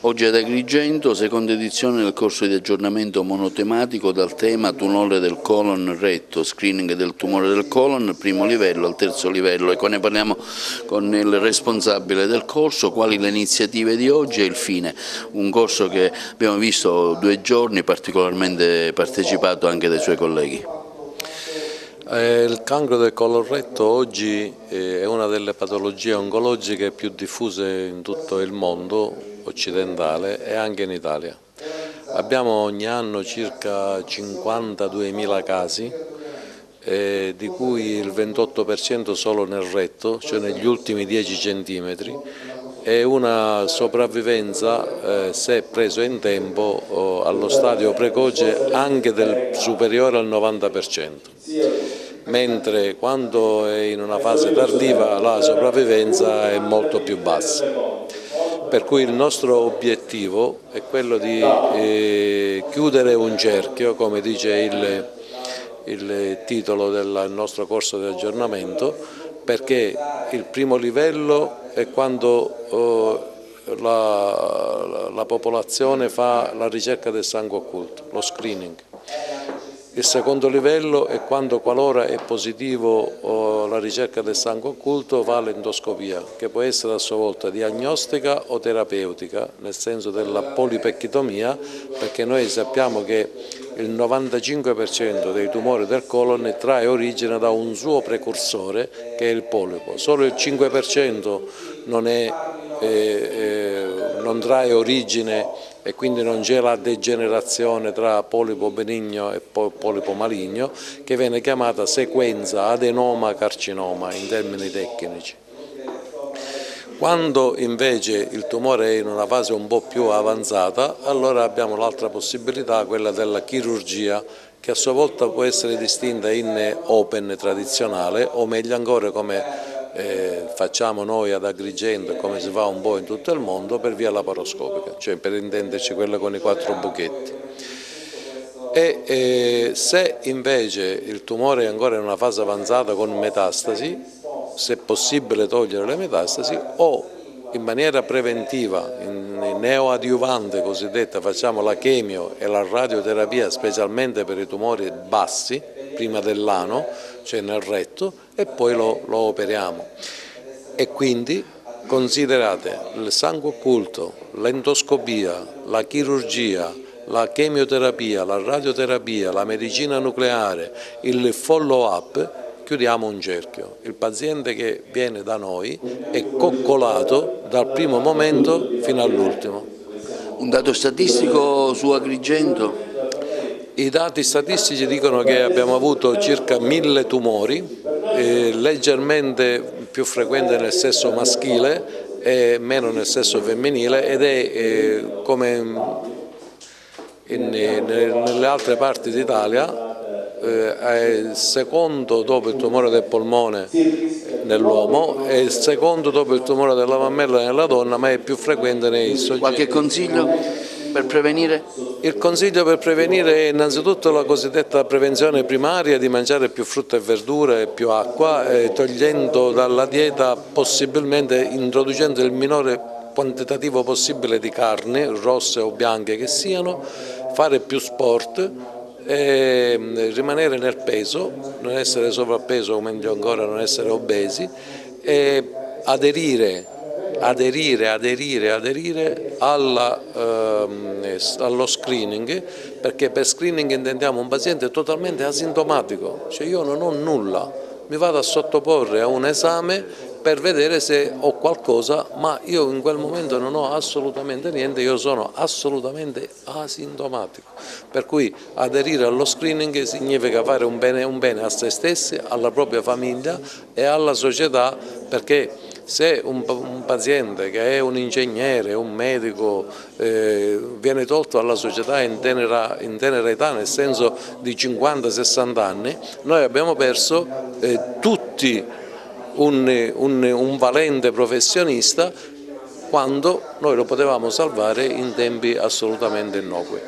Oggi ad Agrigento, seconda edizione del corso di aggiornamento monotematico dal tema tumore del colon retto, screening del tumore del colon, primo livello al terzo livello. Ecco, ne parliamo con il responsabile del corso, quali le iniziative di oggi e il fine. Un corso che abbiamo visto 2 giorni, particolarmente partecipato anche dai suoi colleghi. Il cancro del colon retto oggi è una delle patologie oncologiche più diffuse in tutto il mondo occidentale e anche in Italia. Abbiamo ogni anno circa 52.000 casi, di cui il 28% solo nel retto, cioè negli ultimi 10 centimetri, e una sopravvivenza, se preso in tempo, allo stadio precoce anche superiore al 90%. Mentre quando è in una fase tardiva la sopravvivenza è molto più bassa. Per cui il nostro obiettivo è quello di chiudere un cerchio, come dice il titolo del nostro corso di aggiornamento, perché il primo livello è quando la popolazione fa la ricerca del sangue occulto, lo screening. Il secondo livello è quando, qualora è positivo la ricerca del sangue occulto, fa l'endoscopia, che può essere a sua volta diagnostica o terapeutica, nel senso della polipecchitomia, perché noi sappiamo che il 95% dei tumori del colon trae origine da un suo precursore, che è il polipo. Solo il 5% non trae origine e quindi non c'è la degenerazione tra polipo benigno e polipo maligno, che viene chiamata sequenza adenoma-carcinoma in termini tecnici. Quando invece il tumore è in una fase un po' più avanzata, allora abbiamo l'altra possibilità, quella della chirurgia, che a sua volta può essere distinta in open tradizionale, o meglio ancora come facciamo noi ad Agrigento e come si fa un po' in tutto il mondo, per via laparoscopica, cioè per intenderci quella con i 4 buchetti. Se invece il tumore è ancora in una fase avanzata con metastasi, se è possibile togliere le metastasi, o in maniera preventiva, in neoadiuvante cosiddetta, facciamo la chemio e la radioterapia specialmente per i tumori bassi, prima dell'ano, cioè nel retto, e poi lo operiamo. E quindi considerate il sangue occulto, l'endoscopia, la chirurgia, la chemioterapia, la radioterapia, la medicina nucleare, il follow-up, chiudiamo un cerchio. Il paziente che viene da noi è coccolato dal primo momento fino all'ultimo. Un dato statistico su Agrigento? I dati statistici dicono che abbiamo avuto circa 1000 tumori, leggermente più frequenti nel sesso maschile e meno nel sesso femminile, ed è come nelle altre parti d'Italia, è il secondo dopo il tumore del polmone nell'uomo e il secondo dopo il tumore della mammella nella donna, ma è più frequente nei soggetti. Qualche consiglio per prevenire? Il consiglio per prevenire è innanzitutto la cosiddetta prevenzione primaria, di mangiare più frutta e verdura e più acqua, togliendo dalla dieta, possibilmente introducendo il minore quantitativo possibile di carni, rosse o bianche che siano, fare più sport, rimanere nel peso, non essere sovrappeso o meglio ancora non essere obesi, e aderire allo screening, perché per screening intendiamo un paziente totalmente asintomatico, cioè io non ho nulla, mi vado a sottoporre a un esame per vedere se ho qualcosa, ma io in quel momento non ho assolutamente niente, io sono assolutamente asintomatico. Per cui aderire allo screening significa fare un bene a se stessi, alla propria famiglia e alla società, perché se un paziente che è un ingegnere, un medico, viene tolto alla società in tenera età, nel senso di 50-60 anni, noi abbiamo perso tutti un valente professionista, quando noi lo potevamo salvare in tempi assolutamente innocui.